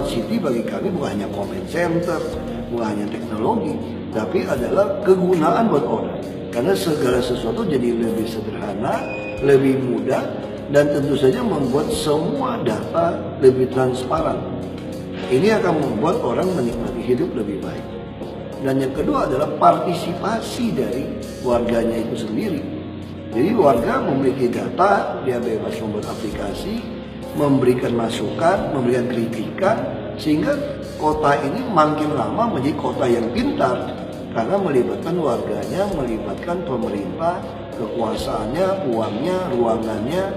smart city bagi kami bukan hanya comment center, bukan hanya teknologi, tapi adalah kegunaan buat orang. Karena segala sesuatu jadi lebih sederhana, lebih mudah, dan tentu saja membuat semua data lebih transparan. Ini akan membuat orang menikmati hidup lebih baik. Dan yang kedua adalah partisipasi dari warganya itu sendiri. Jadi warga memiliki data, dia bebas membuat aplikasi, memberikan masukan, memberikan kritikan, sehingga kota ini makin lama menjadi kota yang pintar karena melibatkan warganya, melibatkan pemerintah, kekuasaannya, uangnya, ruangannya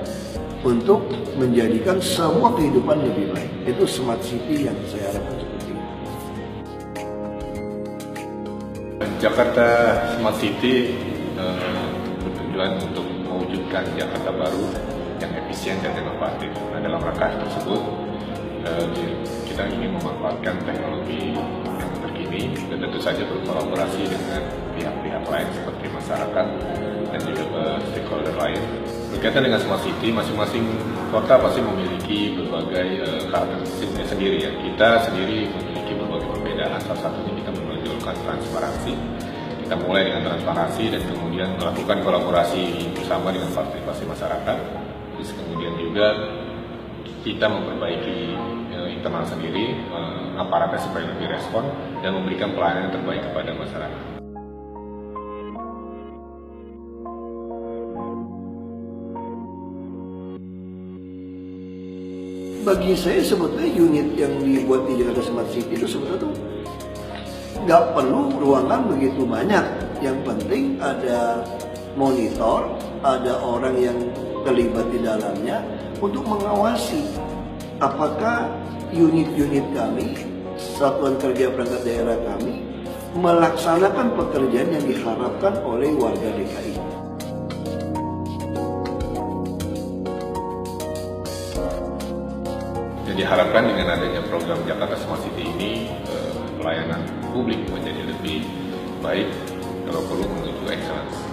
untuk menjadikan semua kehidupan lebih baik. Itu smart city yang saya harapkan seperti itu. Jakarta Smart City bertujuan untuk mewujudkan Jakarta baru yang efisien dan inovatif. Nah, dalam rangka tersebut kita ingin memanfaatkan teknologi yang terkini dan tentu saja berkolaborasi dengan pihak-pihak lain seperti masyarakat dan juga stakeholder lain. Berkaitan dengan Smart City, masing-masing kota pasti memiliki berbagai karakteristiknya sendiri ya. Kita sendiri memiliki berbagai perbedaan, salah satunya kita menonjolkan transparansi. Kita mulai dengan transparansi dan kemudian melakukan kolaborasi bersama dengan partisipasi masyarakat. Terus kemudian juga kita memperbaiki internal sendiri, aparatnya supaya lebih respon dan memberikan pelayanan yang terbaik kepada masyarakat. Bagi saya sebetulnya unit yang dibuat di Jakarta Smart City itu sebetulnya tuh nggak perlu ruangan begitu banyak. Yang penting ada monitor, ada orang yang terlibat di dalamnya untuk mengawasi apakah unit-unit kami, satuan kerja perangkat daerah kami melaksanakan pekerjaan yang diharapkan oleh warga DKI. Jadi diharapkan dengan adanya program Jakarta Smart City ini pelayanan publik menjadi lebih baik, kalau perlu menuju excellence.